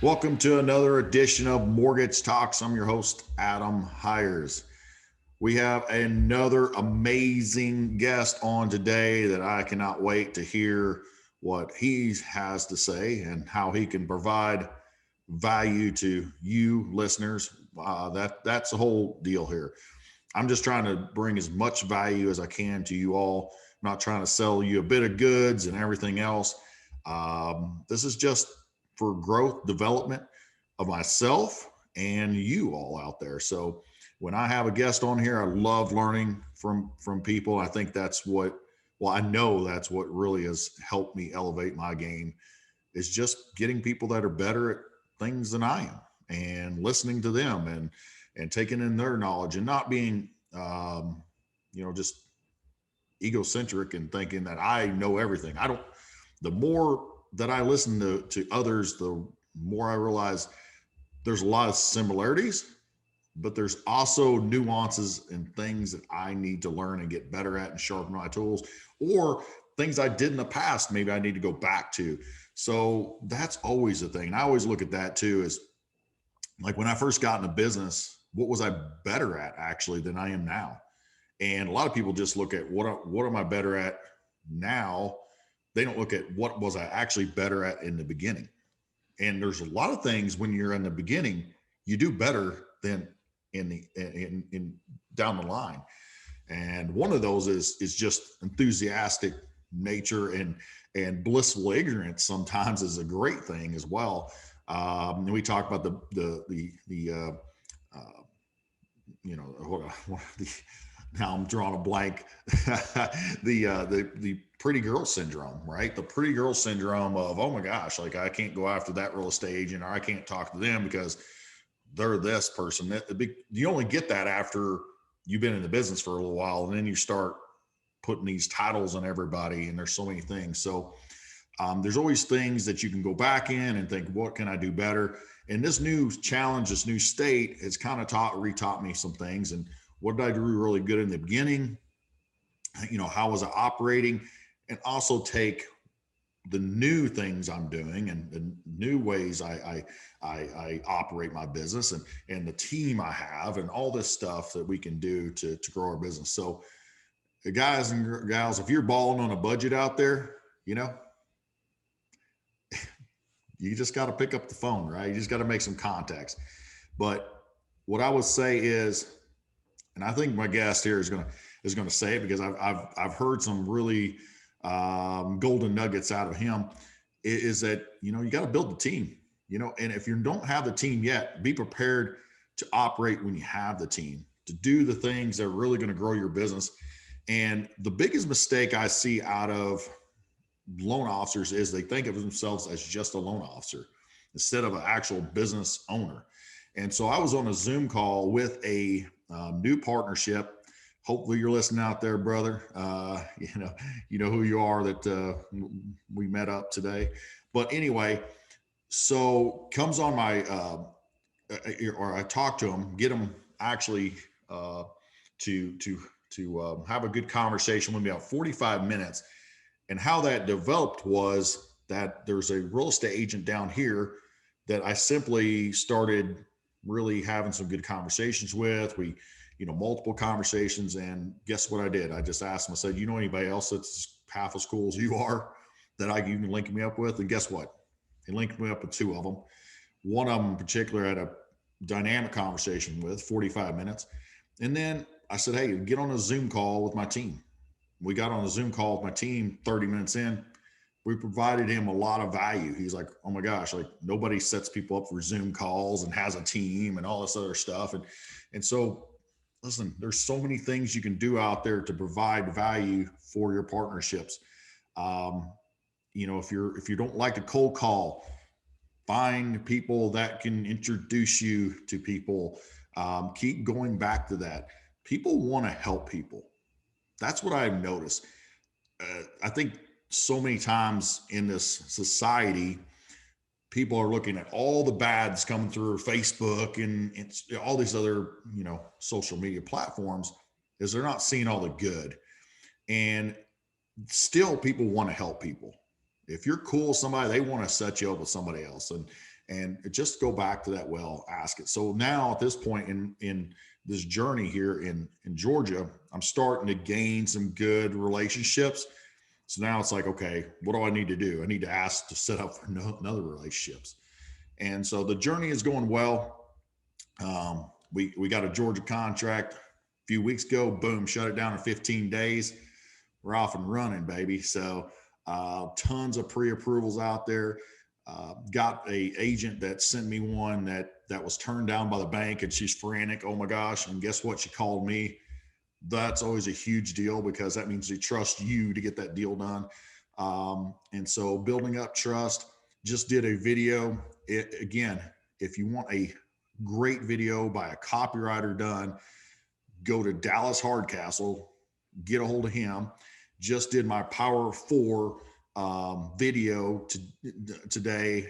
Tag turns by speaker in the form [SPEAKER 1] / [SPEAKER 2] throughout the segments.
[SPEAKER 1] Welcome to another edition of Mortgage Talks. I'm your host, Adam Hires. We have another amazing guest on today that I cannot wait to hear what he has to say and how he can provide value to you listeners. That's the whole deal here. I'm just trying to bring as much value as I can to you all. I'm not trying to sell you a bit of goods and everything else. This is just for growth, development of myself and you all out there. So when I have a guest on here, I love learning from people. I think that's what, I know that's what really has helped me elevate my game, is just getting people that are better at things than I am and listening to them and taking in their knowledge and not being, just egocentric and thinking that I know everything. I don't. The more that I listen to others, the more I realize there's a lot of similarities, but there's also nuances and things that I need to learn and get better at and sharpen my tools, or things I did in the past, maybe I need to go back to. So that's always a thing. And I always look at that too, is like when I first got into business, what was I better at actually than I am now? And a lot of people just look at what am I better at now? They don't look at what was I actually better at in the beginning. And there's a lot of things when you're in the beginning, you do better than in down the line. And one of those is just enthusiastic nature and blissful ignorance sometimes is a great thing as well. And we talk about now I'm drawing a blank. the pretty girl syndrome, right? The pretty girl syndrome of, oh my gosh, like I can't go after that real estate agent, or I can't talk to them because they're this person. You only get that after you've been in the business for a little while, and then you start putting these titles on everybody, and there's so many things. So there's always things that you can go back in and think, what can I do better? And this new challenge, this new state has kind of retaught me some things. And what did I do really good in the beginning? How was I operating? And also take the new things I'm doing and the new ways I operate my business and the team I have and all this stuff that we can do to grow our business. So guys and gals, if you're balling on a budget out there, you just got to pick up the phone, right? You just got to make some contacts. But what I would say is, and I think my guest here is going to say it because I've heard some really golden nuggets out of him, is that you got to build the team, and if you don't have the team yet, be prepared to operate when you have the team, to do the things that are really going to grow your business. And the biggest mistake I see out of loan officers is they think of themselves as just a loan officer instead of an actual business owner. And so I was on a Zoom call with a new partnership. Hopefully you're listening out there, brother. You know who you are, that we met up today. But anyway, so comes on my, or I talk to him, get him actually to have a good conversation with me about 45 minutes. And how that developed was that there's a real estate agent down here that I simply started really having some good conversations with. We, multiple conversations, and guess what I did? I just asked him, I said, anybody else that's half as cool as you are that you can link me up with? And guess what? He linked me up with two of them. One of them in particular I had a dynamic conversation with, 45 minutes. And then I said, hey, get on a Zoom call with my team. We got on a Zoom call with my team 30 minutes in. We provided him a lot of value. He's like, oh my gosh, like nobody sets people up for Zoom calls and has a team and all this other stuff. And so, listen, there's so many things you can do out there to provide value for your partnerships. If you don't like a cold call, find people that can introduce you to people. Keep going back to that. People want to help people. That's what I've noticed. I think so many times in this society, people are looking at all the bads coming through Facebook and all these other, social media platforms, is they're not seeing all the good. And still people want to help people. If you're cool with somebody, they want to set you up with somebody else. And just go back to that well, ask it. So now at this point in this journey here in Georgia, I'm starting to gain some good relationships. So now it's like, okay, what do I need to do? I need to ask to set up for another relationships. And so the journey is going well. We got a Georgia contract a few weeks ago. Boom, shut it down in 15 days. We're off and running, baby. So tons of pre-approvals out there. Got a agent that sent me one that was turned down by the bank, and she's frantic. Oh my gosh. And guess what? She called me. That's always a huge deal because that means they trust you to get that deal done. And so building up trust. Just did a video. Again, if you want a great video by a copywriter done, go to Dallas Hardcastle, get a hold of him. Just did my Power 4 video today.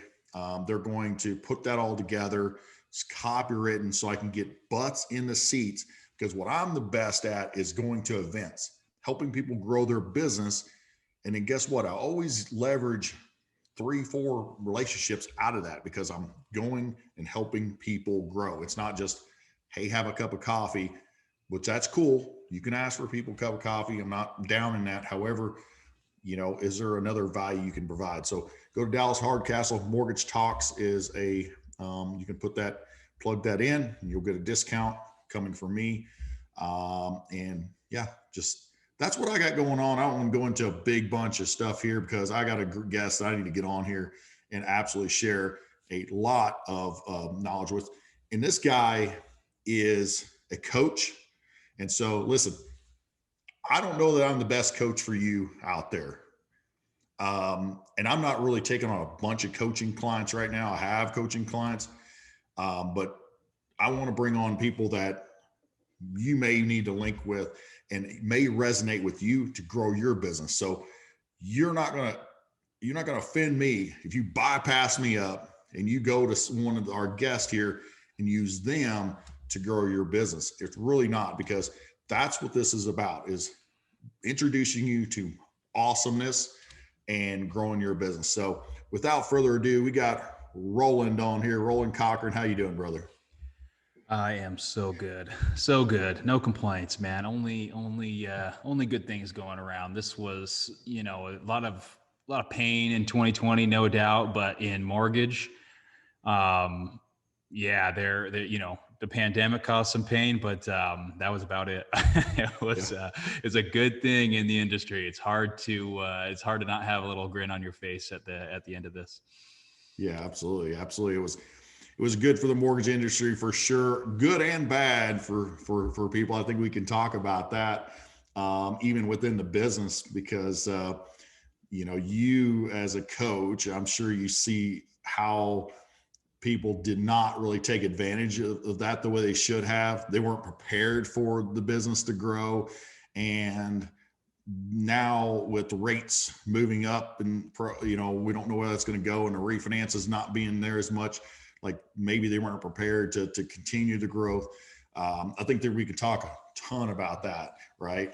[SPEAKER 1] They're going to put that all together. It's copywritten so I can get butts in the seats, because what I'm the best at is going to events, helping people grow their business. And then guess what? I always leverage 3-4 relationships out of that, because I'm going and helping people grow. It's not just, hey, have a cup of coffee, which that's cool. You can ask for people a cup of coffee. I'm not down in that. However, is there another value you can provide? So go to Dallas Hardcastle. Mortgage Talks is you can plug that in, and you'll get a discount coming from me. And yeah, just that's what I got going on. I don't want to go into a big bunch of stuff here because I got a guest that I need to get on here and absolutely share a lot of knowledge with. And this guy is a coach. And so listen, I don't know that I'm the best coach for you out there. And I'm not really taking on a bunch of coaching clients right now. I have coaching clients, but I want to bring on people that you may need to link with and it may resonate with you to grow your business. So you're not going to offend me if you bypass me up and you go to one of our guests here and use them to grow your business. It's really not, because that's what this is about, is introducing you to awesomeness and growing your business. So without further ado, we got Roland on here. Roland Cochrun. How you doing, brother?
[SPEAKER 2] I am so good. So good. No complaints, man. Only good things going around. This was, a lot of pain in 2020, no doubt, but in mortgage, yeah, the pandemic caused some pain, but that was about it. It's a good thing in the industry. It's hard to not have a little grin on your face at the end of this.
[SPEAKER 1] Yeah, absolutely. Absolutely. It was good for the mortgage industry for sure. Good and bad for people. I think we can talk about that, even within the business, because, you as a coach, I'm sure you see how people did not really take advantage of that the way they should have. They weren't prepared for the business to grow. And now with rates moving up and, we don't know where that's going to go, and the refinances not being there as much, like maybe they weren't prepared to continue the growth. I think that we could talk a ton about that, right?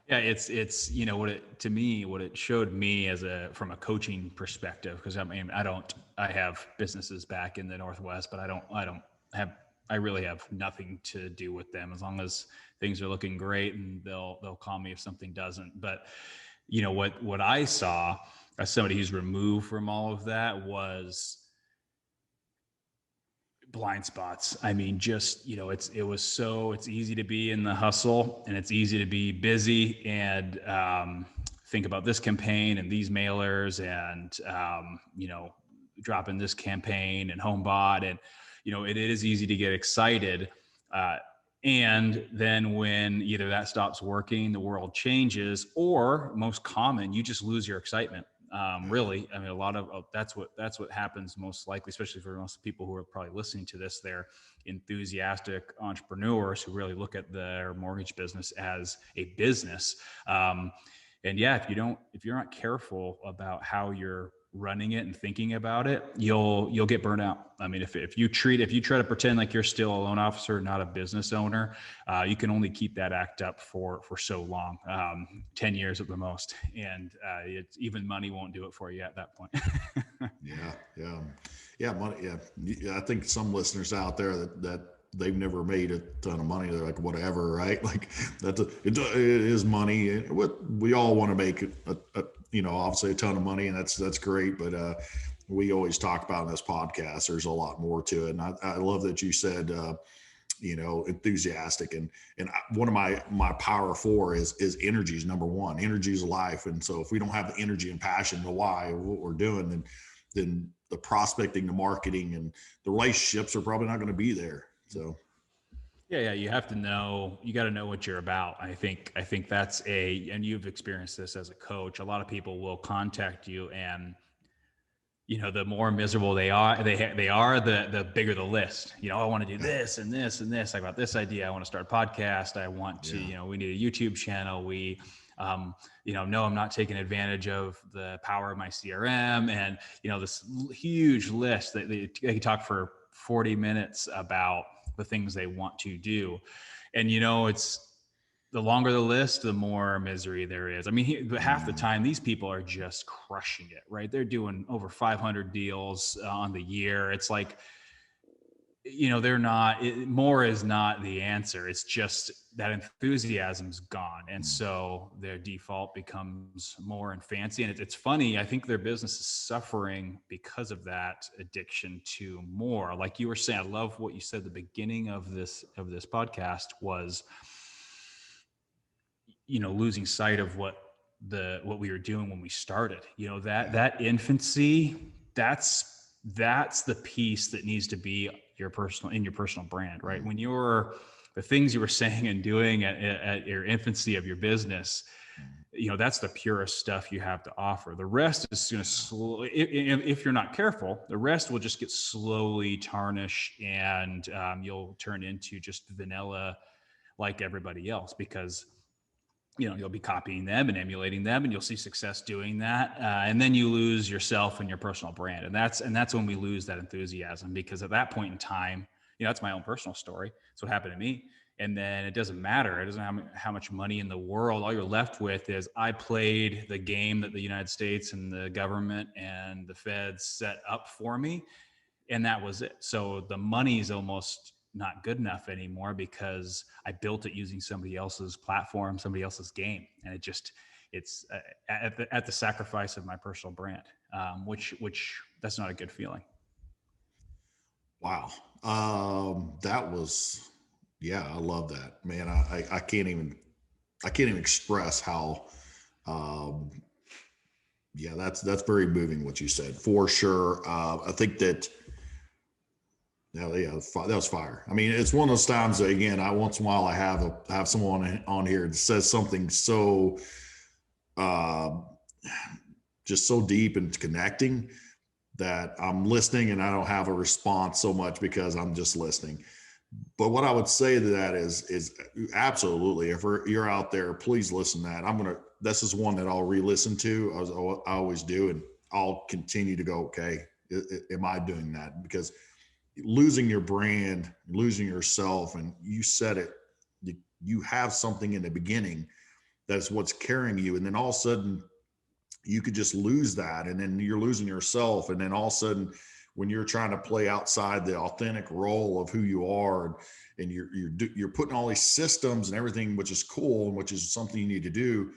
[SPEAKER 2] Yeah, it's what it showed me from a coaching perspective, because I have businesses back in the Northwest, but I really have nothing to do with them as long as things are looking great, and they'll call me if something doesn't. But what I saw as somebody who's removed from all of that was blind spots. I mean, just, it's easy to be in the hustle, and it's easy to be busy and think about this campaign and these mailers and, dropping this campaign and HomeBot. And, it is easy to get excited. And then when either that stops working, the world changes, or most common, you just lose your excitement. Really, I mean, a lot of that's what happens most likely, especially for most people who are probably listening to this. They're enthusiastic entrepreneurs who really look at their mortgage business as a business. And yeah, if you're not careful about how you're running it and thinking about it, you'll get burnt out. I mean, if you try to pretend like you're still a loan officer, not a business owner, you can only keep that act up for so long, 10 years at the most. And even money won't do it for you at that point.
[SPEAKER 1] Yeah. Money. Yeah. I think some listeners out there that they've never made a ton of money. They're like, whatever, right? Like it is money. What we all want to make obviously a ton of money, and that's great. But we always talk about in this podcast, there's a lot more to it. And I love that you said, enthusiastic, and one of my power four is energy is number one. Energy is life. And so if we don't have the energy and passion, the why of what we're doing, then the prospecting, the marketing, and the relationships are probably not going to be there. So.
[SPEAKER 2] Yeah. You have to know, you got to know what you're about. I think that's and you've experienced this as a coach. A lot of people will contact you, and, the more miserable they are, the bigger the list. I want to do this and this and this. I got this idea. I want to start a podcast. I want to, we need a YouTube channel. We, no, I'm not taking advantage of the power of my CRM, and, this huge list that they can talk for 40 minutes about the things they want to do. And, it's the longer the list, the more misery there is. I mean, half the time these people are just crushing it, right? They're doing over 500 deals on the year. It's like, they're not, more is not the answer. It's just that enthusiasm's gone. And so their default becomes more and fancy. And it's funny. I think their business is suffering because of that addiction to more. Like you were saying, I love what you said at the beginning of this podcast was, losing sight of what we were doing when we started. That infancy, that's the piece that needs to be your personal brand, right? When the things you were saying and doing at your infancy of your business, that's the purest stuff you have to offer. The rest is going to slowly, if you're not careful, the rest will just get slowly tarnished, and you'll turn into just vanilla like everybody else, because you'll be copying them and emulating them, and you'll see success doing that. And then you lose yourself and your personal brand. And that's when we lose that enthusiasm, because at that point in time, that's my own personal story. It's what happened to me. And then it doesn't matter. It doesn't matter how much money in the world. All you're left with is, I played the game that the United States and the government and the feds set up for me. And that was it. So the money's almost not good enough anymore, because I built it using somebody else's platform, somebody else's game. And it's at the sacrifice of my personal brand, which that's not a good feeling.
[SPEAKER 1] Wow. That was, I love that, man. I can't even express how, that's very moving what you said, for sure. I think that, that was fire. I mean, it's one of those times that, again, once in a while I have someone on here that says something so, just so deep and connecting, that I'm listening and I don't have a response so much because I'm just listening. But what I would say to that is absolutely, if you're out there, please listen to that. This is one that I'll re-listen to. I always do. And I'll continue to go, okay, am I doing that? Because losing your brand, losing yourself, and you said it, you have something in the beginning that's what's carrying you. And then all of a sudden you could just lose that. And then you're losing yourself. And then all of a sudden, when you're trying to play outside the authentic role of who you are, and you're putting all these systems and everything, which is cool, and which is something you need to do,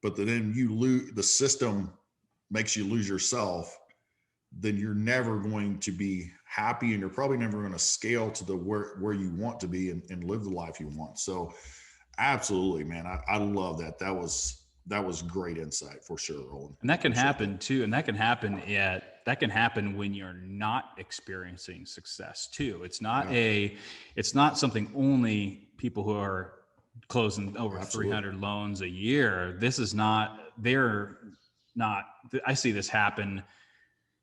[SPEAKER 1] but then you lose, the system makes you lose yourself, then you're never going to be happy, and you're probably never going to scale to the where you want to be and live the life you want. So absolutely, man. I love that. That was great insight for sure, Roland.
[SPEAKER 2] And that can happen too. And that can happen when you're not experiencing success too. It's not something only people who are closing over 300 loans a year. I see this happen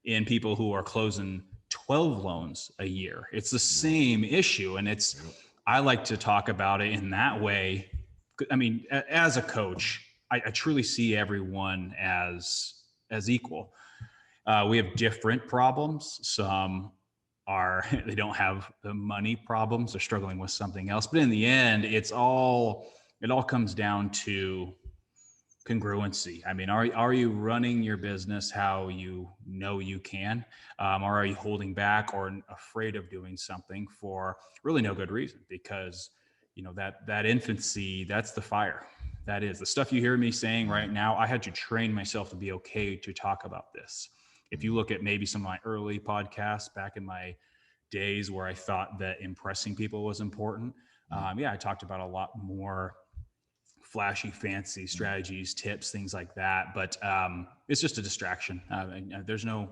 [SPEAKER 2] in people who are closing 12 loans a year. It's the same issue. And I like to talk about it in that way. I mean, as a coach, I truly see everyone as equal. We have different problems. Some are, they don't have the money problems. They're struggling with something else. But in the end, it all comes down to congruency. I mean, are you running your business how you know you can? Or are you holding back or afraid of doing something for really no good reason? Because, that infancy, that's the fire. That is the stuff you hear me saying right now. I had to train myself to be okay to talk about this. If you look at maybe some of my early podcasts back in my days where I thought that impressing people was important, I talked about a lot more flashy, fancy strategies, tips, things like that. But it's just a distraction. There's no,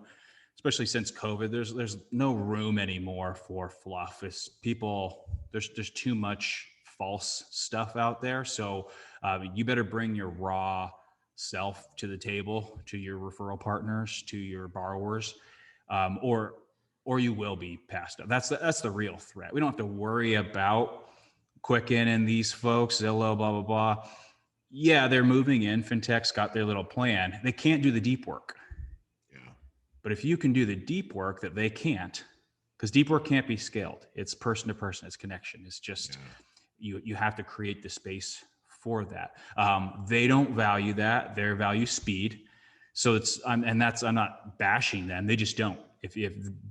[SPEAKER 2] especially since COVID, there's no room anymore for fluff. It's people, there's too much false stuff out there. So you better bring your raw self to the table, to your referral partners, to your borrowers, or you will be passed up. That's the real threat. We don't have to worry about Quicken and these folks, Zillow, blah, blah, blah. Yeah, they're moving in. FinTech's got their little plan. They can't do the deep work.
[SPEAKER 1] Yeah.
[SPEAKER 2] But if you can do the deep work that they can't, because deep work can't be scaled. It's person to person. It's connection. It's just, you have to create the space for that. They don't value that. They value speed. So I'm not bashing them. They just don't. If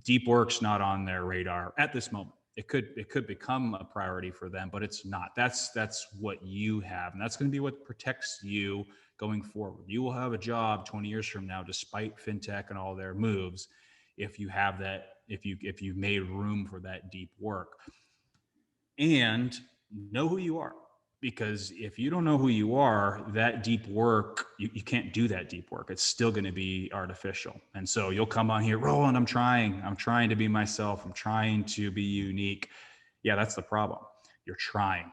[SPEAKER 2] deep work's not on their radar at this moment, it could become a priority for them, but it's not. That's what you have, and that's going to be what protects you going forward. You will have a job 20 years from now, despite FinTech and all their moves, if you have that, if you've made room for that deep work. And know who you are. Because if you don't know who you are, that deep work, you can't do that deep work. It's still going to be artificial. And so you'll come on here, Roland, I'm trying to be myself. I'm trying to be unique. Yeah, that's the problem. You're trying.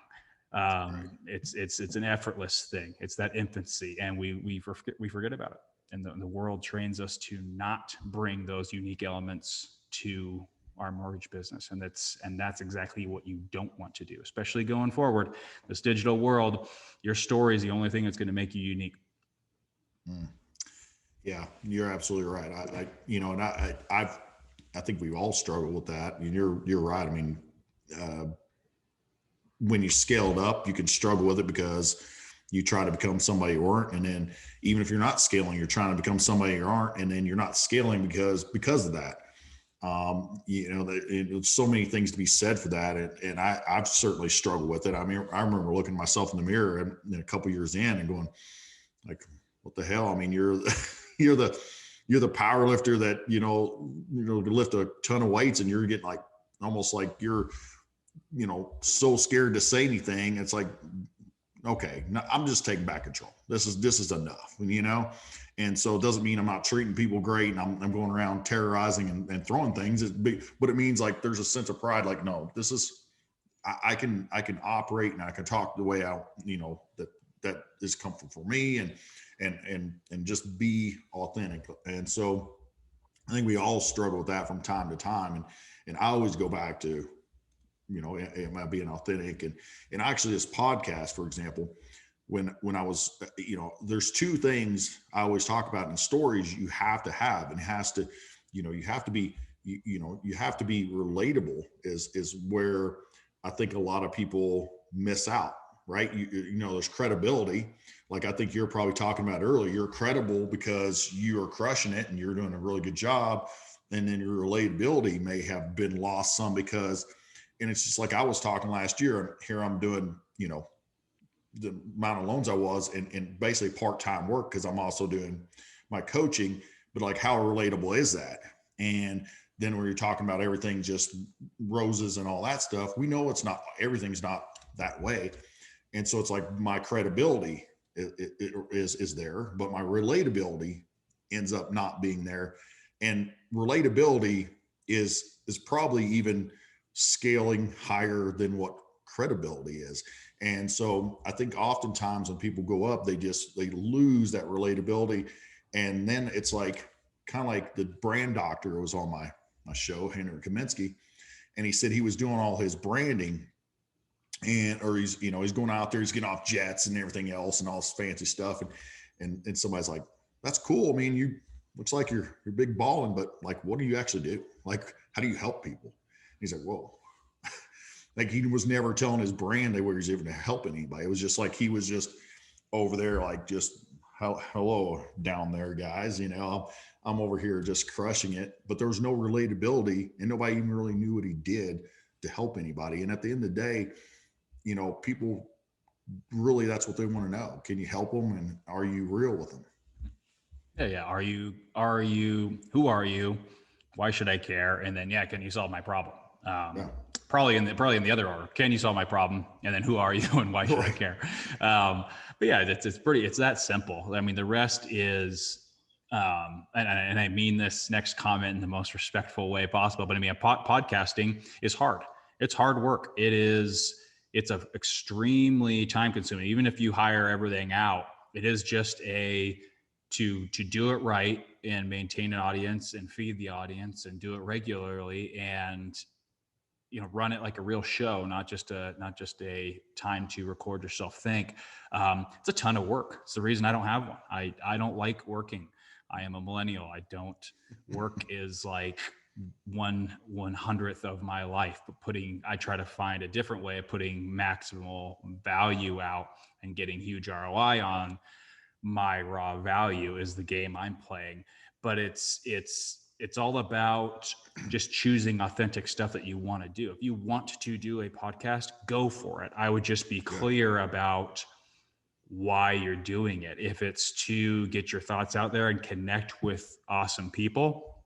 [SPEAKER 2] Right. It's an effortless thing. It's that infancy, and we forget about it. And the world trains us to not bring those unique elements to our mortgage business. And that's exactly what you don't want to do, especially going forward. This digital world, your story is the only thing that's going to make you unique.
[SPEAKER 1] Yeah, you're absolutely right. I think we've all struggled with that. I mean, you're right. I mean, when you scaled up, you could struggle with it because you try to become somebody you aren't. And then even if you're not scaling, you're trying to become somebody you aren't. And then you're not scaling because of that. There's so many things to be said for that. And I've certainly struggled with it. I mean, I remember looking at myself in the mirror and a couple years in and going like, what the hell? I mean, you're the power lifter that, lift a ton of weights, and you're getting like, almost like you're, so scared to say anything. It's like, okay, no, I'm just taking back control. This is enough, And so it doesn't mean I'm not treating people great and I'm going around terrorizing and throwing things. But it means like there's a sense of pride. Like, no, I can operate and I can talk the way that is comfortable for me and just be authentic. And so I think we all struggle with that from time to time. And I always go back to, am I being authentic? And actually this podcast, for example, when I was, there's two things I always talk about in stories you have to have, and it has to, you have to be, you have to be relatable is where I think a lot of people miss out, right? There's credibility. Like I think you're probably talking about earlier, you're credible because you are crushing it and you're doing a really good job. And then your relatability may have been lost some because, and it's just like I was talking last year, and here I'm doing, the amount of loans I was in basically part-time work because I'm also doing my coaching, but like how relatable is that? And then when you're talking about everything just roses and all that stuff, we know it's not, everything's not that way. And so it's like my credibility is there, but my relatability ends up not being there. And relatability is probably even scaling higher than what credibility is. And so I think oftentimes when people go up, they lose that relatability. And then it's like, kind of like the brand doctor was on my show, Henry Kaminsky, and he said he was doing all his branding or he's going out there, he's getting off jets and everything else and all this fancy stuff. And somebody's like, that's cool. I mean, looks like you're big balling, but like, what do you actually do? Like, how do you help people? He's like, whoa. Like he was never telling his brand that he was even to help anybody. It was just like he was just over there, like just hello down there, guys. I'm over here just crushing it. But there was no relatability, and nobody even really knew what he did to help anybody. And at the end of the day, people really, that's what they want to know. Can you help them, and are you real with them?
[SPEAKER 2] Yeah. Who are you? Why should I care? And then, can you solve my problem?
[SPEAKER 1] Yeah.
[SPEAKER 2] Probably in the other order. Can you solve my problem? And then who are you and why should I care? But yeah, it's that simple. I mean, the rest is, and I mean this next comment in the most respectful way possible, but I mean, podcasting is hard. It's hard work. It's a extremely time consuming. Even if you hire everything out, it is just to do it right and maintain an audience and feed the audience and do it regularly and run it like a real show, not just a time to record yourself think. It's a ton of work. It's the reason I don't have one. I don't like working. I am a millennial. I don't work is like 1/100th of my life, but I try to find a different way of putting maximal value out and getting huge ROI on my raw value is the game I'm playing. But it's all about just choosing authentic stuff that you want to do. If you want to do a podcast, go for it. I would just be clear about why you're doing it. If it's to get your thoughts out there and connect with awesome people,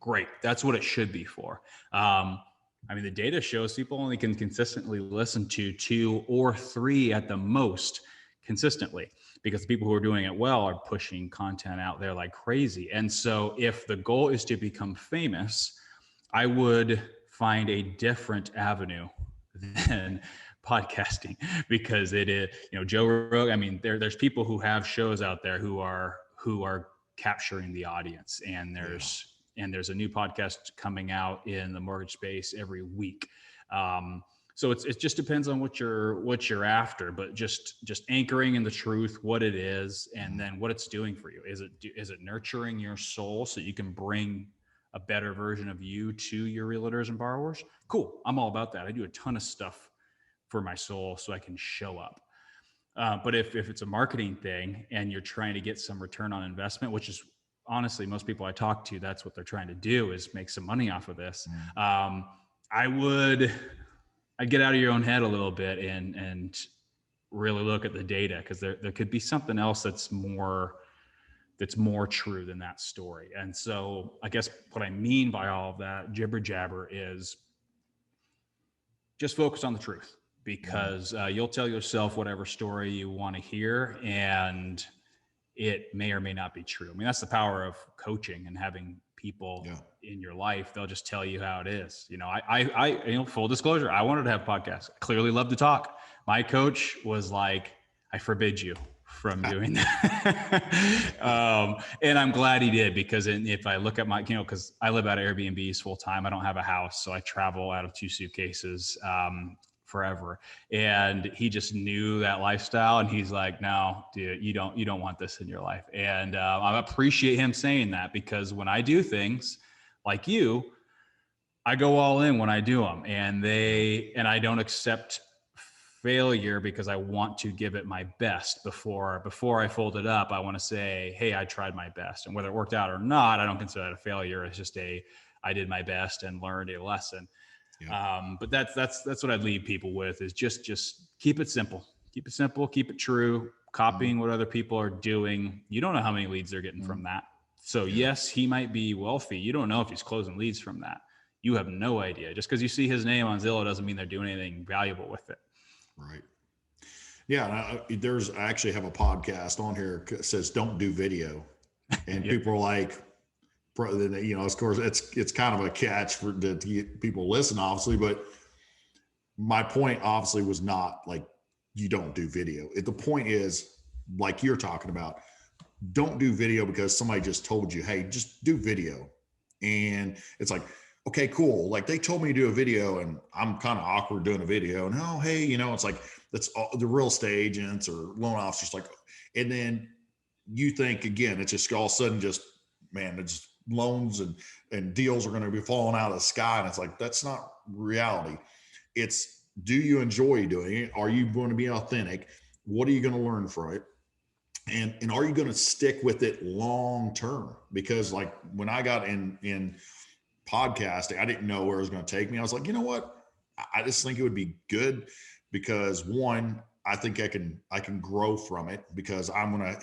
[SPEAKER 2] great. That's what it should be for. I mean, the data shows people only can consistently listen to 2 or 3 at the most consistently, because the people who are doing it well are pushing content out there like crazy. And so if the goal is to become famous, I would find a different avenue than podcasting, because it is, Joe Rogan. I mean, there's people who have shows out there who are capturing the audience, and there's a new podcast coming out in the mortgage space every week. So it just depends on what you're after, but just anchoring in the truth, what it is, and then what it's doing for you. Is it nurturing your soul so you can bring a better version of you to your realtors and borrowers? Cool. I'm all about that. I do a ton of stuff for my soul so I can show up. But if it's a marketing thing and you're trying to get some return on investment, which is honestly most people I talk to, that's what they're trying to do, is make some money off of this. I'd get out of your own head a little bit and really look at the data, because there could be something else that's more true than that story. And so I guess what I mean by all of that jibber jabber is just focus on the truth, because you'll tell yourself whatever story you want to hear, and it may or may not be true. I mean, that's the power of coaching and having people in your life. They'll just tell you how it is. I full disclosure, I wanted to have podcasts. I clearly love to talk. My coach was like, I forbid you from doing that. And I'm glad he did, because if I look at my, because I live out of Airbnbs full time, I don't have a house. So I travel out of 2 suitcases forever. And he just knew that lifestyle. And he's like, no, dude, you don't want this in your life. And I appreciate him saying that, because when I do things like you, I go all in when I do them, and I don't accept failure, because I want to give it my best before I fold it up. I want to say, hey, I tried my best, and whether it worked out or not, I don't consider that a failure. It's just I did my best and learned a lesson. Yeah. But that's what I'd leave people with, is just keep it simple, keep it true, copying what other people are doing. You don't know how many leads they're getting from that. So yes, he might be wealthy. You don't know if he's closing leads from that. You have no idea. Just because you see his name on Zillow doesn't mean they're doing anything valuable with it.
[SPEAKER 1] Right. Yeah. I actually have a podcast on here that says don't do video, and people are like, of course it's kind of a catch to get people to listen, obviously, but my point obviously was not like you don't do video. The point is, like you're talking about, don't do video because somebody just told you, hey, just do video. And it's like, okay, cool. Like they told me to do a video, and I'm kind of awkward doing a video. And oh, hey, it's like, that's all the real estate agents or loan officers, like, and then you think again, it's just all of a sudden just man, it's loans and deals are going to be falling out of the sky. And it's like, that's not reality. It's, do you enjoy doing it? Are you going to be authentic? What are you going to learn from it? And are you going to stick with it long term? Because like when I got in podcasting, I didn't know where it was going to take me. I was like, you know what? I just think it would be good because one, I think I can grow from it because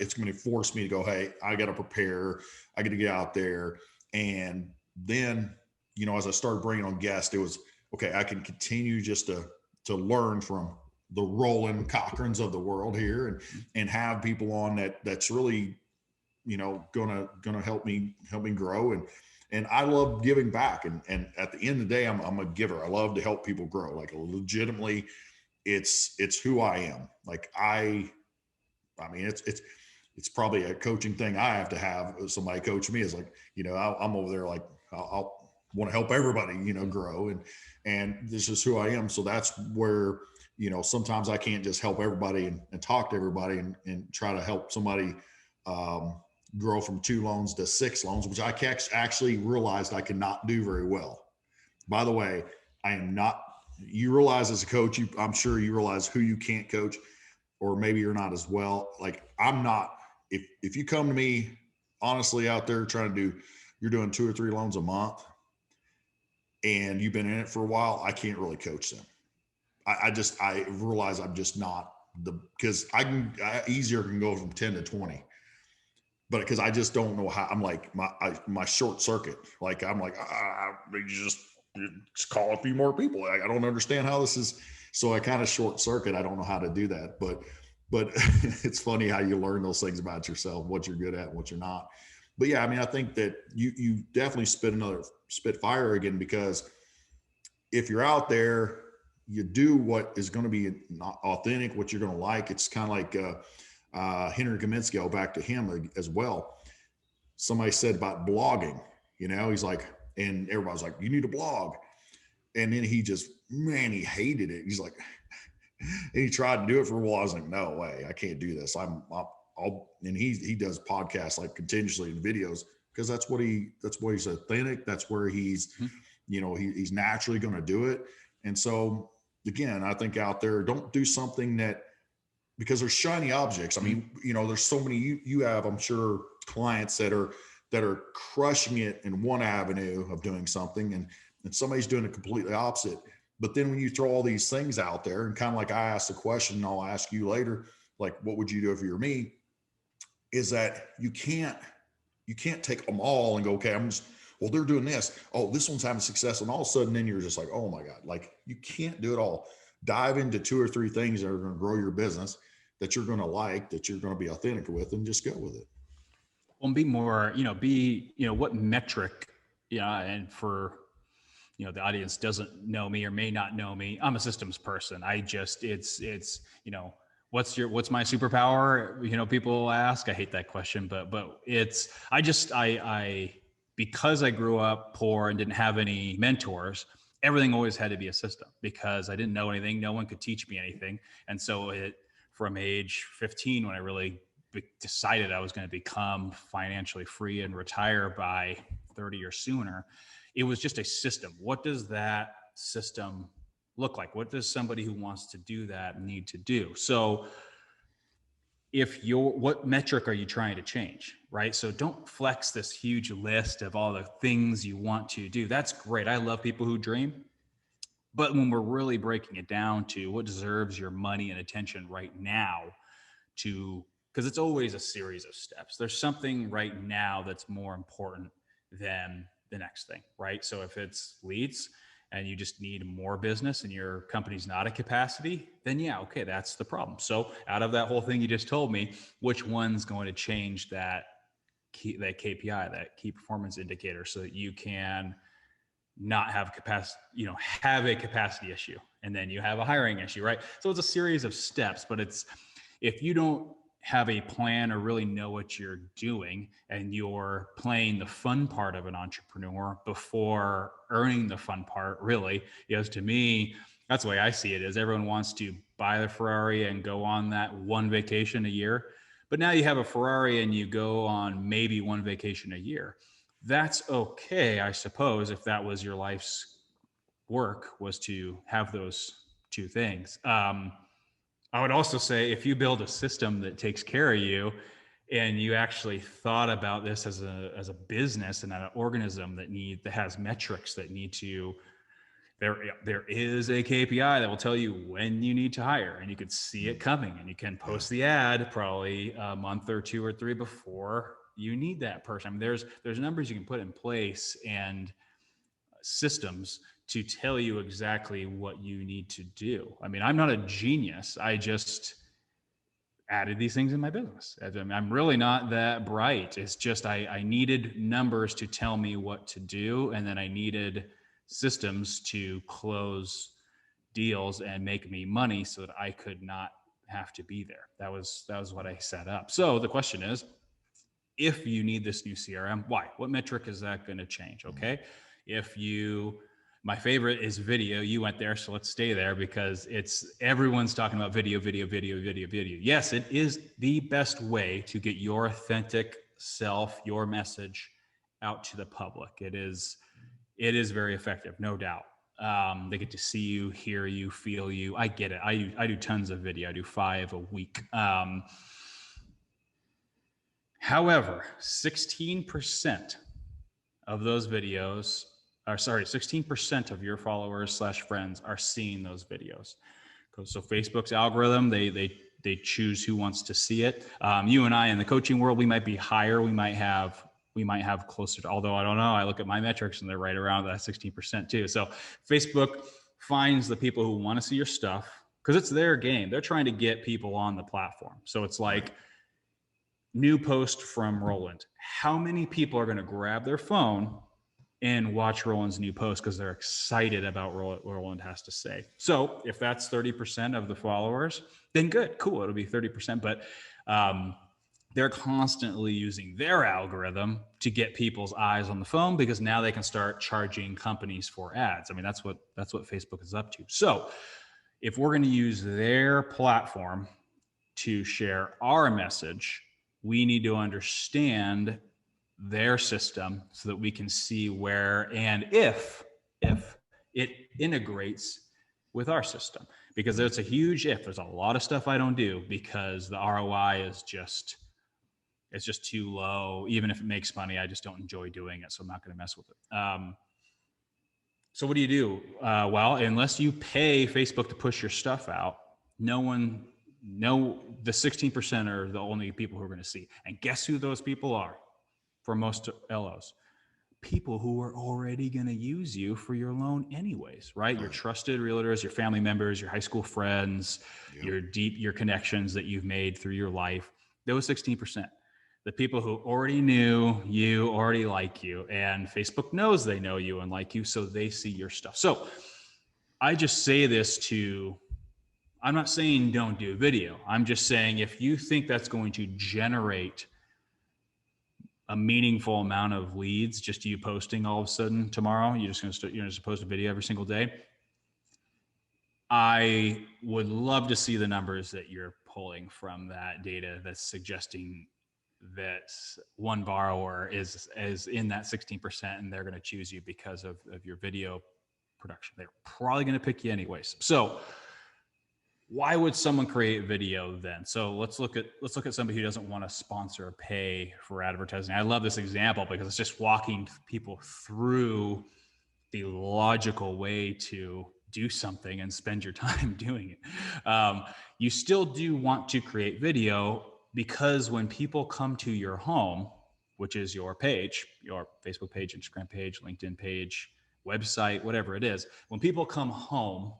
[SPEAKER 1] it's going to force me to go, hey, I got to prepare. I got to get out there. And then, you know, as I started bringing on guests, it was, okay, I can continue just to learn from the Roland Cochrans of the world here and have people on that's really, you know, gonna help me grow. And I love giving back. And at the end of the day, I'm a giver. I love to help people grow. Like legitimately, it's who I am. Like I mean, it's probably a coaching thing I have to have somebody coach me. Is like, you know, I'm over there like I'll want to help everybody, you know, grow and this is who I am. So that's where, you know, sometimes I can't just help everybody and talk to everybody and try to help somebody grow from 2 loans to 6 loans, which I actually realized I cannot do very well. By the way, I am not, you realize as a coach, I'm sure you realize who you can't coach, or maybe you're not as well. Like I'm not, if you come to me honestly out there trying to you're doing 2 or 3 loans a month and you've been in it for a while, I can't really coach them. I realize I'm just not because I easier can go from 10 to 20, but because I just don't know how. I'm like my short circuit. Like I'm like you just call a few more people. I don't understand how this is. So I kind of short circuit. I don't know how to do that, but it's funny how you learn those things about yourself, what you're good at, and what you're not. But yeah, I mean, I think that you definitely spit fire again, because if you're out there, you do what is going to be authentic, what you're going to like. It's kind of like Henry Kaminsky. I'll back to him as well. Somebody said about blogging, you know, he's like, and everybody's like, you need to blog. And then he hated it. He's like, and he tried to do it for a while. I was like, no way, I can't do this. And he does podcasts like continuously in videos because that's what he's authentic. That's where he's, you know, he's naturally going to do it. And so again, I think out there, don't do something that, because there's shiny objects. I mean, you know, there's so many, you have, I'm sure, clients that are crushing it in one avenue of doing something, and somebody's doing it completely opposite. But then when you throw all these things out there, and kind of like I asked the question, and I'll ask you later, like, what would you do if you're me? Is that you can't take them all and go, okay, well, they're doing this. Oh, this one's having success. And all of a sudden, then you're just like, oh my God, like you can't do it all. Dive into 2 or 3 things that are going to grow your business, that you're going to like, that you're going to be authentic with, and just go with it.
[SPEAKER 2] Well, be more, what metric, and for, the audience doesn't know me or may not know me. I'm a systems person. It's, what's my superpower? People ask, I hate that question, but because I grew up poor and didn't have any mentors, everything always had to be a system because I didn't know anything. No one could teach me anything. And so from age 15, when I really decided I was going to become financially free and retire by 30 or sooner, it was just a system. What does that system look like? What does somebody who wants to do that need to do? So what metric are you trying to change, right? So don't flex this huge list of all the things you want to do. That's great. I love people who dream. But when we're really breaking it down to what deserves your money and attention right now, because it's always a series of steps. There's something right now that's more important than the next thing, right? So if it's leads and you just need more business and your company's not at capacity, then yeah, okay, that's the problem. So out of that whole thing you just told me, which one's going to change that KPI, that key performance indicator, so that you can not have capacity, have a capacity issue, and then you have a hiring issue, right? So it's a series of steps, but if you don't have a plan or really know what you're doing, and you're playing the fun part of an entrepreneur before earning the fun part, really, to me, that's the way I see it, is everyone wants to buy the Ferrari and go on that one vacation a year. But now you have a Ferrari and you go on maybe one vacation a year. That's okay, I suppose, if that was your life's work, was to have those two things. I would also say if you build a system that takes care of you and you actually thought about this as a business and an organism that has metrics that need to, there is a KPI that will tell you when you need to hire, and you could see it coming, and you can post the ad probably a month or 2 or 3 before you need that person. I mean, there's numbers you can put in place and systems to tell you exactly what you need to do. I mean, I'm not a genius. I just added these things in my business. I mean, I'm really not that bright. It's just I needed numbers to tell me what to do, and then I needed systems to close deals and make me money so that I could not have to be there. That was what I set up. So the question is, if you need this new CRM, why? What metric is that going to change? Okay. My favorite is video. You went there, so let's stay there because everyone's talking about video. Yes, it is the best way to get your authentic self, your message out to the public. It is very effective, no doubt. They get to see you, hear you, feel you. I get it. I do tons of video. I do 5 a week. However, 16% of those videos 16% of your followers / friends are seeing those videos. So Facebook's algorithm, they choose who wants to see it. You and I in the coaching world, we might be higher. We might have closer to, although I don't know, I look at my metrics and they're right around that 16% too. So Facebook finds the people who want to see your stuff because it's their game. They're trying to get people on the platform. So it's like, new post from Roland. How many people are going to grab their phone and watch Roland's new post because they're excited about what Roland has to say? So if that's 30% of the followers, then good, cool. It'll be 30%. But they're constantly using their algorithm to get people's eyes on the phone because now they can start charging companies for ads. I mean, that's what Facebook is up to. So if we're going to use their platform to share our message, we need to understand their system so that we can see where and if it integrates with our system. Because there's a huge if. There's a lot of stuff I don't do because the ROI is just too low. Even if it makes money, I just don't enjoy doing it, so I'm not going to mess with it. So what do you do? Well, unless you pay Facebook to push your stuff out, the 16% are the only people who are going to see. And guess who those people are for most LOs? People who are already going to use you for your loan anyways, right? Your trusted realtors, your family members, your high school friends, your connections that you've made through your life. Those 16%. The people who already knew you, already like you, and Facebook knows they know you and like you, so they see your stuff. So I just say this I'm not saying don't do video. I'm just saying if you think that's going to generate a meaningful amount of leads, just you posting all of a sudden tomorrow, you're just going to post a video every single day. I would love to see the numbers that you're pulling from that data that's suggesting that one borrower is in that 16% and they're going to choose you because of your video production. They're probably going to pick you anyways. So why would someone create video then? So let's look at somebody who doesn't want to sponsor or pay for advertising. I love this example because it's just walking people through the logical way to do something and spend your time doing it. You still do want to create video because when people come to your home, which is your page, your Facebook page, Instagram page, LinkedIn page, website, whatever it is, when people come home,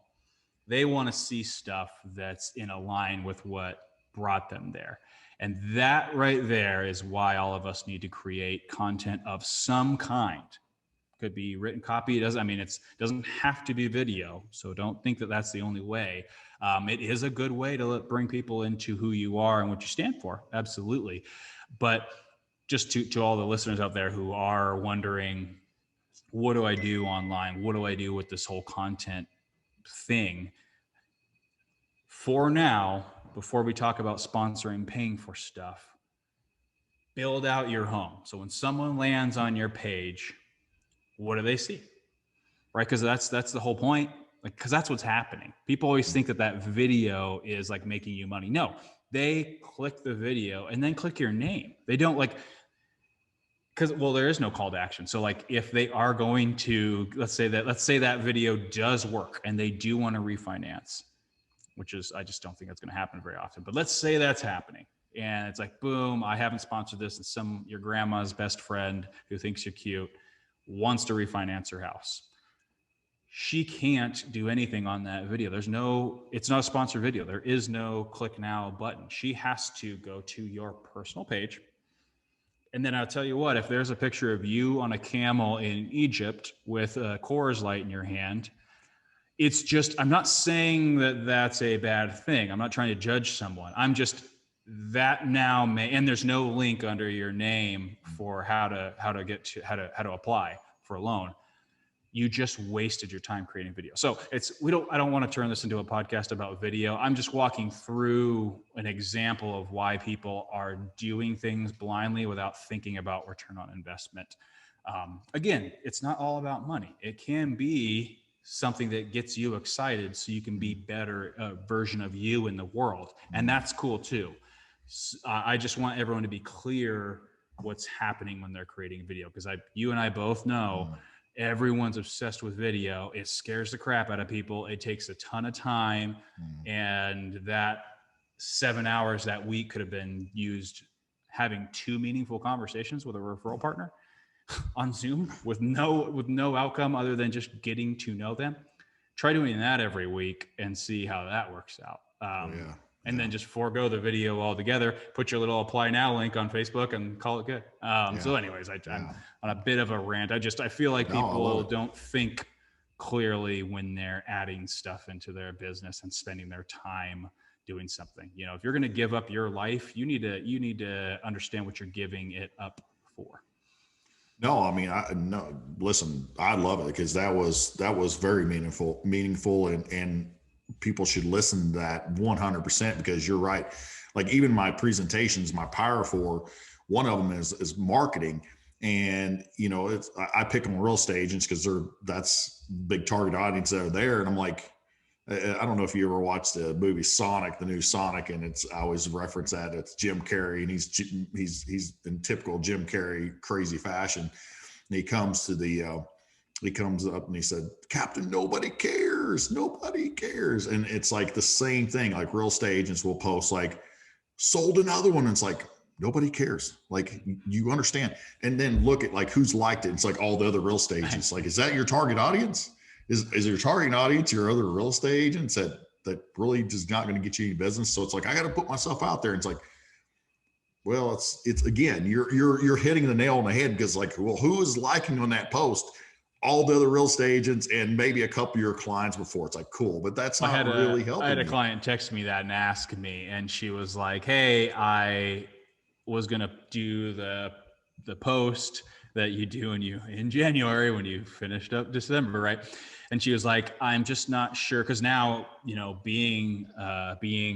[SPEAKER 2] they want to see stuff that's in a line with what brought them there. And that right there is why all of us need to create content of some kind. Could be written copy. It doesn't have to be video. So don't think that that's the only way. It is a good way to bring people into who you are and what you stand for. Absolutely. But just to all the listeners out there who are wondering, what do I do online? What do I do with this whole content thing? For now, before we talk about sponsoring, paying for stuff, build out your home. So when someone lands on your page, what do they see? Right? Because that's the whole point. Like, because that's what's happening. People always think that video is like making you money. No, they click the video and then click your name. They don't like, because, well, there is no call to action. So like if they are going to, let's say that video does work and they do want to refinance, which is, I just don't think that's going to happen very often, but let's say that's happening. And it's like, boom, I haven't sponsored this. And your grandma's best friend who thinks you're cute wants to refinance her house. She can't do anything on that video. It's not a sponsored video. There is no click now button. She has to go to your personal page. And then I'll tell you what, if there's a picture of you on a camel in Egypt with a Coors Light in your hand, it's just, I'm not saying that that's a bad thing. I'm not trying to judge someone. I'm just, that now may, and there's no link under your name for how to apply for a loan. You just wasted your time creating video. So I don't want to turn this into a podcast about video. I'm just walking through an example of why people are doing things blindly without thinking about return on investment. Again, it's not all about money. It can be something that gets you excited so you can be better version of you in the world. And that's cool too. I just want everyone to be clear what's happening when they're creating video. Because you and I both know everyone's obsessed with video. It scares the crap out of people. It takes a ton of time. And that 7 hours that week could have been used having 2 meaningful conversations with a referral partner on Zoom with no outcome other than just getting to know them. Try doing that every week and see how that works out. And then just forego the video altogether, put your little apply now link on Facebook and call it good. So anyways, I'm on a bit of a rant. I feel like people don't think clearly when they're adding stuff into their business and spending their time doing something. You know, if you're going to give up your life, you need to understand what you're giving it up for.
[SPEAKER 1] No, I mean, listen, I love it because that was very meaningful and people should listen to that 100% because you're right. Like even my presentations, my Power 4, one of them is marketing. And, you know, I pick them real estate agents because that's big target audience that are there. And I'm like, I don't know if you ever watched the movie Sonic, the new Sonic, and I always reference that it's Jim Carrey, and he's in typical Jim Carrey crazy fashion. And he comes up and he said, "Captain, nobody cares, and it's like the same thing. Like real estate agents will post like sold another one, and it's like nobody cares. Like you understand, and then look at like who's liked it. It's like all the other real estate agents. Like, is that your target audience? Is your target audience your other real estate agents that really just not going to get you any business? So it's like I got to put myself out there. And it's like, well, it's again, you're hitting the nail on the head because like, well, who is liking on that post? All the other real estate agents and maybe a couple of your clients before. It's like cool, but that's not really helping.
[SPEAKER 2] I had a client text me that and ask me, and she was like, "Hey, I was gonna do the post that you do in January when you finished up December, right?" And she was like, "I'm just not sure," because now, you know, being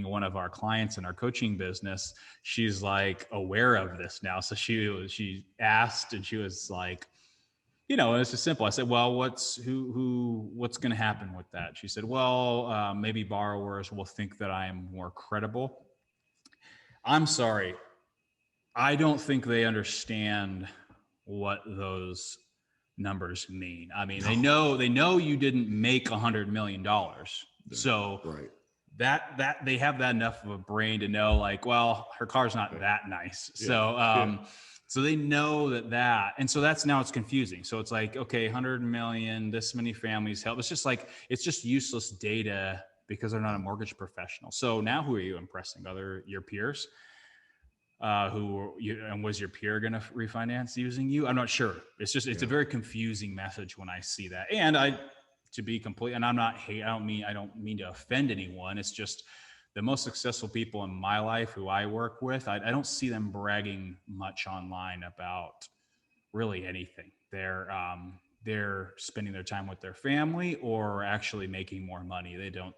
[SPEAKER 2] one of our clients in our coaching business, she's like aware of this now. So she asked, and she was like, you know, it's just simple. I said, "Well, what's going to happen with that?" She said, "Well, maybe borrowers will think that I am more credible." I'm sorry. I don't think they understand what those numbers mean. I mean, they know you didn't make $100 million. So
[SPEAKER 1] right.
[SPEAKER 2] that they have that enough of a brain to know like, well, her car's not that nice. Yeah. So they know that. And so now it's confusing. So it's like, okay, 100 million, this many families help. It's just useless data because they're not a mortgage professional. So now who are you impressing? Your peers? And was your peer going to refinance using you? I'm not sure. It's a very confusing message when I see that. And to be complete, and I don't mean to offend anyone. It's just the most successful people in my life who I work with, I don't see them bragging much online about really anything. They're spending their time with their family or actually making more money. They don't.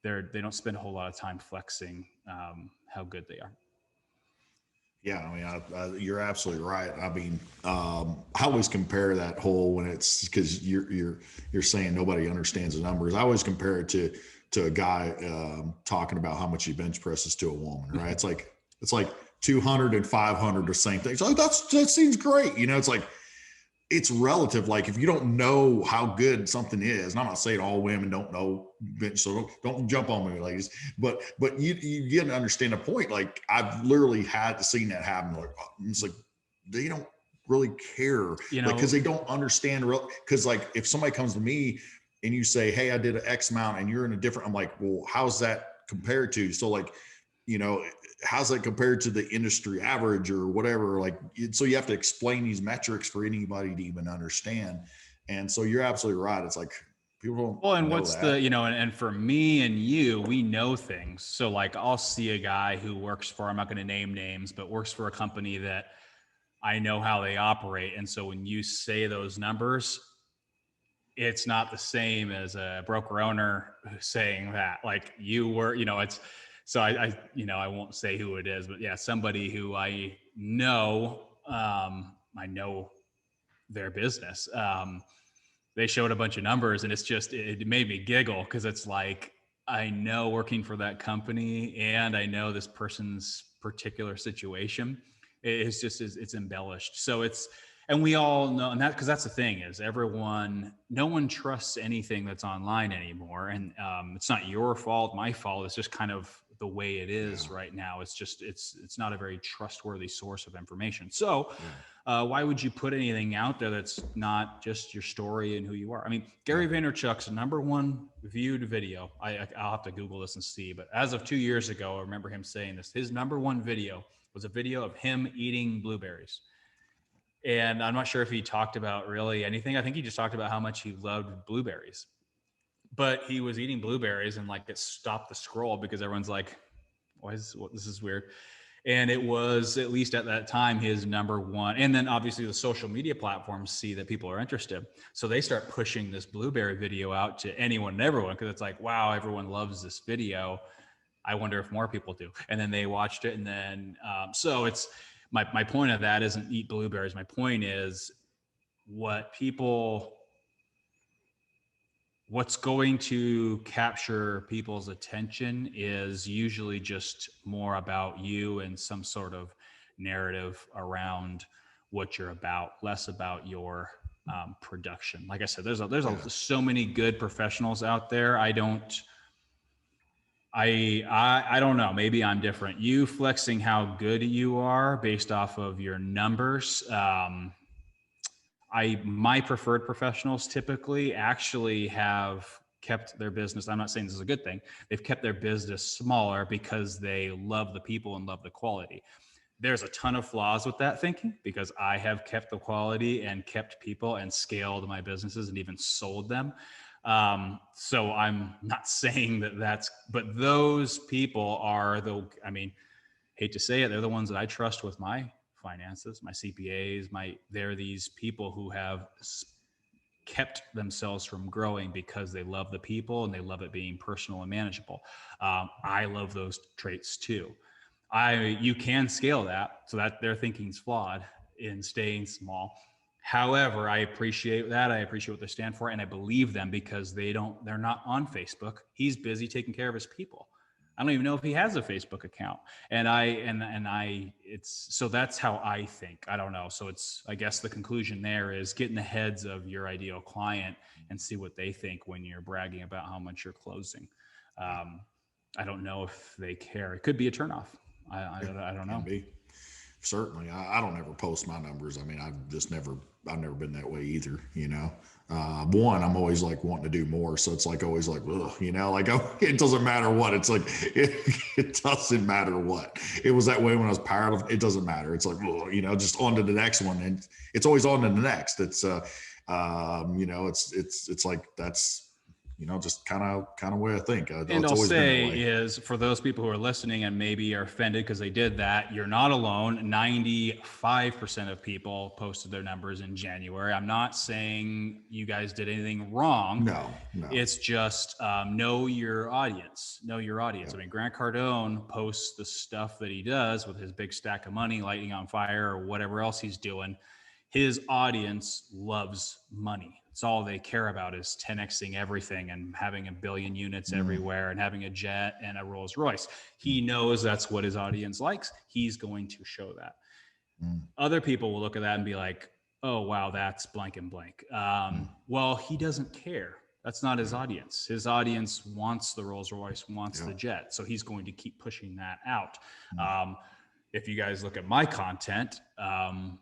[SPEAKER 2] they don't spend a whole lot of time flexing how good they are.
[SPEAKER 1] Yeah, I mean, you're absolutely right. I mean, I always compare that whole when it's because you're saying nobody understands the numbers. I always compare it to a guy talking about how much he bench presses to a woman, right? It's like 200 and 500 the same thing. It's like that seems great, you know. It's like it's relative. Like if you don't know how good something is, and I'm not saying all women don't know, so don't jump on me, ladies. But you get to understand the point. Like I've literally seen that happen. Like it's like they don't really care, because they don't understand. Because like if somebody comes to me and you say, "Hey, I did an X amount," and you're in a different, I'm like, "Well, how's that compared to?" So like, you know, how's that compared to the industry average or whatever? Like, so you have to explain these metrics for anybody to even understand. And so you're absolutely right. It's like people don't.
[SPEAKER 2] Well, and what's that. And for me and you, we know things. So like I'll see a guy who works for, I'm not going to name names, but works for a company that I know how they operate. And so when you say those numbers, it's not the same as a broker owner saying that. Like you were, it's, so I won't say who it is, but yeah, somebody who I know their business. They showed a bunch of numbers, and it made me giggle because it's like, I know working for that company and I know this person's particular situation. It's embellished. So and we all know, and because that's the thing is no one trusts anything that's online anymore. And it's not your fault, my fault. It's just kind of the way it is right now. It's not a very trustworthy source of information. So why would you put anything out there that's not just your story and who you are? I mean, Gary Vaynerchuk's #1 viewed video. I'll have to Google this and see, but as of 2 years ago, I remember him saying this. His #1 video was a video of him eating blueberries. And I'm not sure if he talked about really anything. I think he just talked about how much he loved blueberries. But he was eating blueberries and like it stopped the scroll because everyone's like, this is weird. And it was, at least at that time, his #1. And then obviously the social media platforms see that people are interested. So they start pushing this blueberry video out to anyone and everyone because it's like, wow, everyone loves this video. I wonder if more people do. And then they watched it. And then, so it's, my point of that isn't eat blueberries. My point is what's going to capture people's attention is usually just more about you and some sort of narrative around what you're about, less about your production. Like I said, there's so many good professionals out there. I don't know. Maybe I'm different. You flexing how good you are based off of your numbers. My preferred professionals typically actually have kept their business. I'm not saying this is a good thing. They've kept their business smaller because they love the people and love the quality. There's a ton of flaws with that thinking because I have kept the quality and kept people and scaled my businesses and even sold them. So I'm not saying but those people are hate to say it, they're the ones that I trust with my finances, my CPAs, they're these people who have kept themselves from growing because they love the people and they love it being personal and manageable. I love those traits too. You can scale that so that their thinking's flawed in staying small. However, I appreciate that. I appreciate what they stand for. And I believe them because they're not on Facebook. He's busy taking care of his people. I don't even know if he has a Facebook account. So that's how I think. I don't know. So I guess the conclusion there is get in the heads of your ideal client and see what they think when you're bragging about how much you're closing. I don't know if they care. It could be a turnoff. I don't know.
[SPEAKER 1] Certainly. I don't ever post my numbers. I mean, I've never been that way either, you know. One, I'm always like wanting to do more. So it's like always like, ugh, you know, like it doesn't matter what. It's like, it doesn't matter what. It was that way when I was powerlifting. It doesn't matter. It's like, ugh, you know, just on to the next one. And it's always on to the next. It's, you know, it's like, that's just kind of way I think.
[SPEAKER 2] And
[SPEAKER 1] It's
[SPEAKER 2] I'll
[SPEAKER 1] always been that
[SPEAKER 2] say
[SPEAKER 1] way.
[SPEAKER 2] is for those people who are listening and maybe are offended because they did that, you're not alone. 95% of people posted their numbers in January. I'm not saying you guys did anything wrong.
[SPEAKER 1] No.
[SPEAKER 2] It's just know your audience. Know your audience.
[SPEAKER 1] Yep.
[SPEAKER 2] I mean, Grant Cardone posts the stuff that he does with his big stack of money, lighting on fire, or whatever else he's doing. His audience loves money. It's all they care about is 10xing everything and having a billion units everywhere and having a jet and a Rolls Royce. He knows that's what his audience likes. He's going to show that. Other people will look at that and be like, oh, wow, that's blank and blank. Well, he doesn't care. That's not his audience. His audience wants the Rolls Royce, wants the jet. So he's going to keep pushing that out. If you guys look at my content, I'm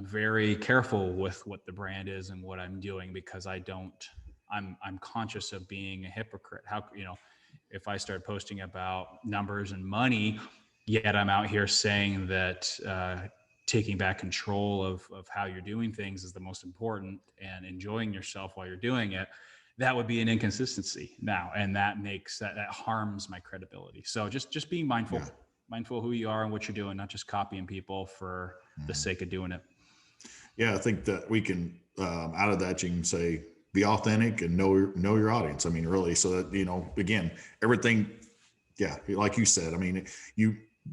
[SPEAKER 2] very careful with what the brand is and what I'm doing because I'm conscious of being a hypocrite. If I start posting about numbers and money, yet I'm out here saying that taking back control of how you're doing things is the most important and enjoying yourself while you're doing it, that would be an inconsistency now. And that makes that harms my credibility. So just being mindful. Yeah. Mindful of who you are and what you're doing, not just copying people for the sake of doing it.
[SPEAKER 1] Yeah, I think that we can, out of that, you can say, be authentic and know your audience. I mean, really, so that, again, everything, like you said, I mean,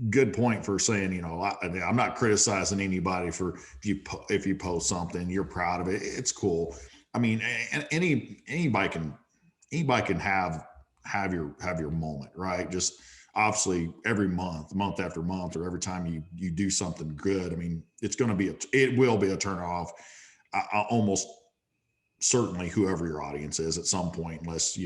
[SPEAKER 1] good point for saying, I'm not criticizing anybody for if you post something, you're proud of it. It's cool. I mean, anybody can have your moment, right? Just, obviously every month after month, or every time you do something good, I mean, it will be a turn off. I almost certainly whoever your audience is at some point, unless,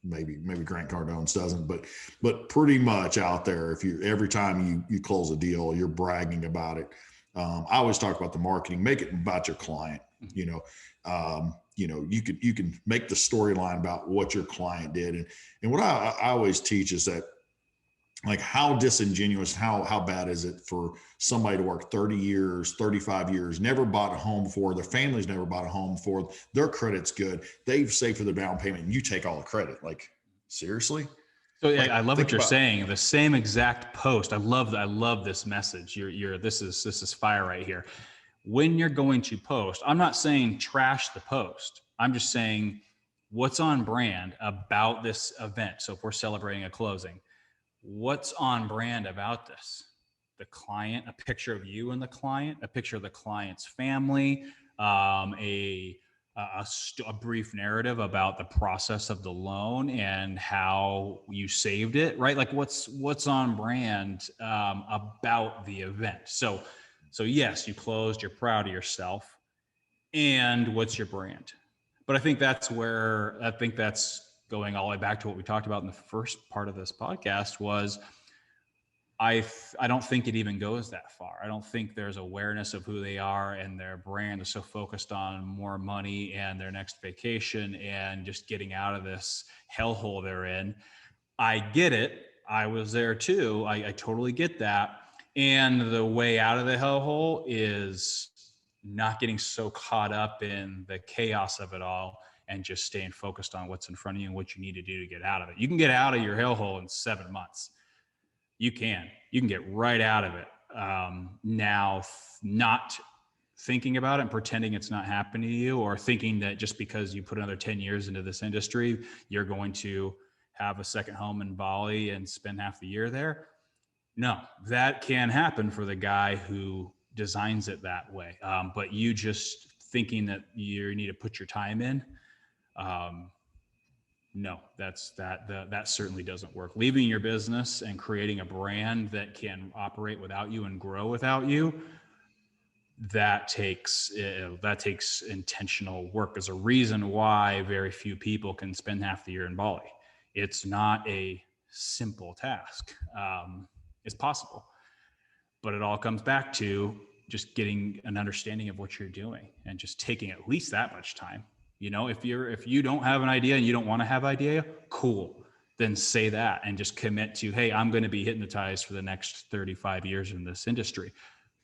[SPEAKER 1] maybe Grant Cardone's doesn't, but pretty much out there, every time you close a deal, you're bragging about it. I always talk about the marketing, make it about your client, you can make the storyline about what your client did. And what I always teach is that, like, how disingenuous, how bad is it for somebody to work 30 years, 35 years, never bought a home before, their family's never bought a home before, their credit's good, they've saved for their down payment, and you take all the credit. Like, seriously?
[SPEAKER 2] So I love what you're saying. The same exact post. I love this message. This is fire right here. When you're going to post, I'm not saying trash the post. I'm just saying what's on brand about this event. So if we're celebrating a closing, what's on brand about this? The client, a picture of you and the client, a picture of the client's family, a brief narrative about the process of the loan and how you saved it, right? Like what's on brand about the event. So yes, you closed, you're proud of yourself, and what's your brand? But I think that's going all the way back to what we talked about in the first part of this podcast was I don't think it even goes that far. I don't think there's awareness of who they are, and their brand is so focused on more money and their next vacation and just getting out of this hellhole they're in. I get it. I was there too. I totally get that. And the way out of the hellhole is not getting so caught up in the chaos of it all and just staying focused on what's in front of you and what you need to do to get out of it. You can get out of your hellhole in 7 months. You can get right out of it. Now, not thinking about it and pretending it's not happening to you, or thinking that just because you put another 10 years into this industry, you're going to have a second home in Bali and spend half the year there. No, that can happen for the guy who designs it that way. But you just thinking that you need to put your time in, no, that certainly doesn't work. Leaving your business and creating a brand that can operate without you and grow without you, that takes intentional work. There's a reason why very few people can spend half the year in Bali. It's not a simple task. It's possible, but it all comes back to just getting an understanding of what you're doing and just taking at least that much time. If you don't have an idea and you don't want to have an idea, cool. Then say that and just commit to, hey, I'm going to be hypnotized for the next 35 years in this industry.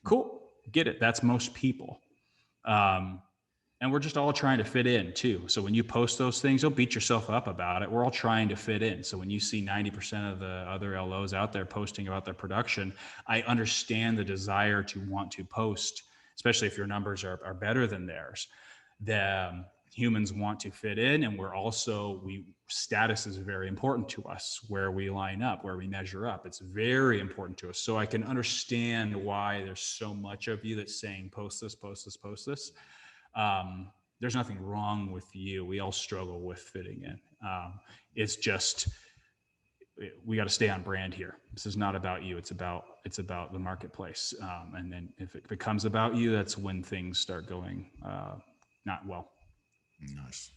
[SPEAKER 2] Cool. Get it. That's most people. And we're just all trying to fit in too. So when you post those things, don't beat yourself up about it. We're all trying to fit in. So when you see 90% of the other LOs out there posting about their production, I understand the desire to want to post, especially if your numbers are better than theirs. The humans want to fit in, and status is very important to us, where we line up, where we measure up. It's very important to us. So I can understand why there's so much of you that's saying, post this, post this, post this. There's nothing wrong with you. We all struggle with fitting in. It's just, we got to stay on brand here. This is not about you. It's about the marketplace. And then if it becomes about you, that's when things start going, not well.
[SPEAKER 1] Nice.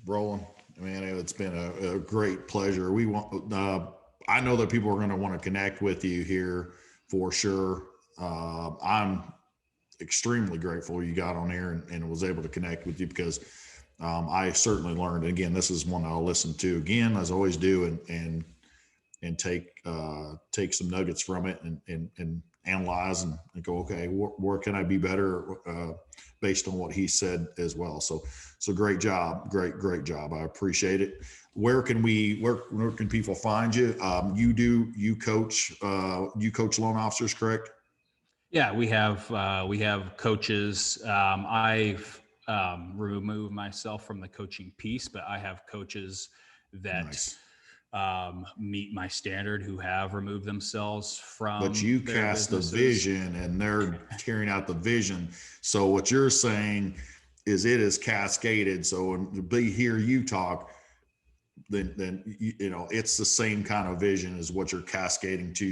[SPEAKER 1] Roland, man, it's been a great pleasure. I know that people are going to want to connect with you here for sure. I'm extremely grateful you got on here and was able to connect with you, because I certainly learned. And again, this is one I'll listen to again, as I always do, and take some nuggets from it and analyze and go, okay, where can I be better based on what he said as well. So great job. Great job. I appreciate it. Where can people find you? You coach loan officers, correct?
[SPEAKER 2] Yeah, we have coaches. I've removed myself from the coaching piece, but I have coaches that
[SPEAKER 1] Nice.
[SPEAKER 2] Meet my standard, who have removed themselves from.
[SPEAKER 1] But you cast the vision, and they're carrying out the vision. So what you're saying is it is cascaded. So when they hear you talk, then it's the same kind of vision as what you're cascading to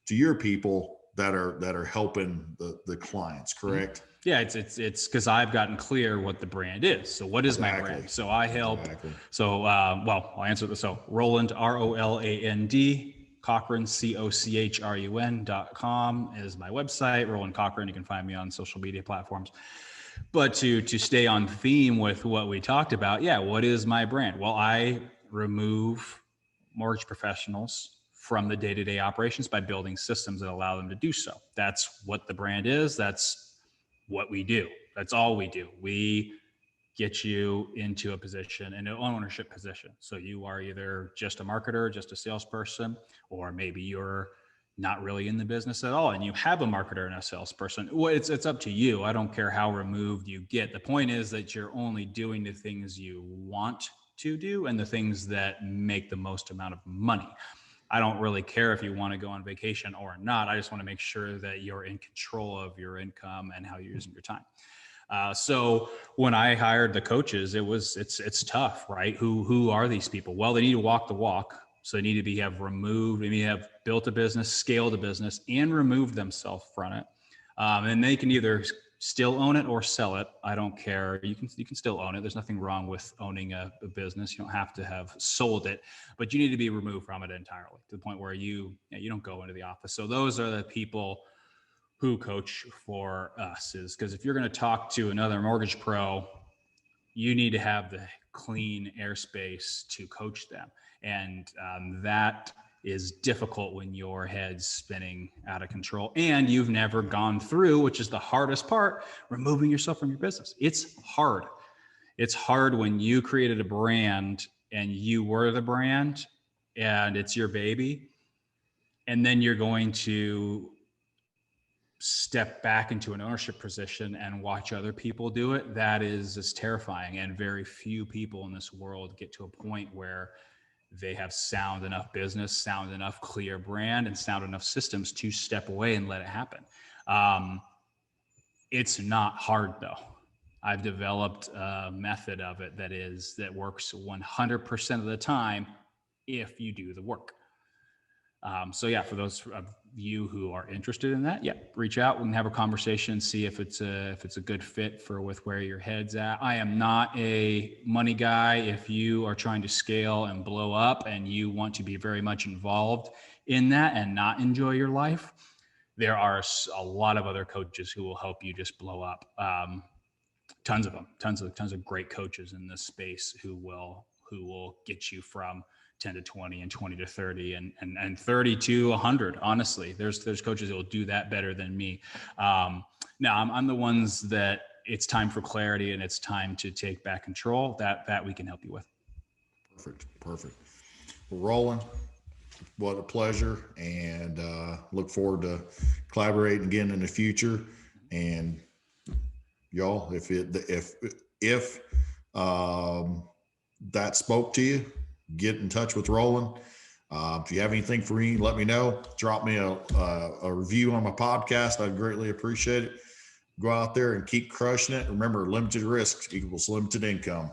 [SPEAKER 1] your people that are helping the clients, correct?
[SPEAKER 2] Yeah, it's because I've gotten clear what the brand is. So what is my brand? So I help. Exactly. So I'll answer this. So Roland, ROLAND, Cochran, COCHRUN.com is my website. Roland Cochran. You can find me on social media platforms. But to stay on theme with what we talked about, what is my brand? Well, I remove mortgage professionals from the day-to-day operations by building systems that allow them to do so. That's what the brand is. That's what we do. That's all we do. We get you into a position, an ownership position. So you are either just a marketer, just a salesperson, or maybe you're not really in the business at all and you have a marketer and a salesperson. Well, it's up to you. I don't care how removed you get. The point is that you're only doing the things you want to do and the things that make the most amount of money. I don't really care if you want to go on vacation or not. I just want to make sure that you're in control of your income and how you're using your time. So when I hired the coaches, it's tough, right? Who are these people? Well, they need to walk the walk. So they need to have built a business, scaled a business, and removed themselves from it. And they can either still own it or sell it. I don't care. You can still own it. There's nothing wrong with owning a business. You don't have to have sold it, but you need to be removed from it entirely to the point where you don't go into the office. So those are the people who coach for us, is because if you're going to talk to another mortgage pro, you need to have the clean airspace to coach them. And that is difficult when your head's spinning out of control and you've never gone through, which is the hardest part, removing yourself from your business. It's hard. It's hard when you created a brand and you were the brand and it's your baby. And then you're going to step back into an ownership position and watch other people do it. That is terrifying. And very few people in this world get to a point where they have sound enough business, sound enough clear brand, and sound enough systems to step away and let it happen. It's not hard though. I've developed a method of it that works 100% of the time if you do the work. For those of you who are interested in that, reach out. We can have a conversation and see if it's a good fit with where your head's at. I am not a money guy. If you are trying to scale and blow up and you want to be very much involved in that and not enjoy your life, there are a lot of other coaches who will help you just blow up. Tons of them, tons of great coaches in this space who will get you from 10 to 20 and 20 to 30 and 30 to 100. Honestly, there's coaches that will do that better than me. Now I'm the ones that it's time for clarity and it's time to take back control, that we can help you with.
[SPEAKER 1] Perfect. Well, Roland, what a pleasure, and look forward to collaborating again in the future. And y'all, if that spoke to you, get in touch with Roland. If you have anything for me, let me know. Drop me a review on my podcast. I'd greatly appreciate it. Go out there and keep crushing it. Remember, limited risks equals limited income.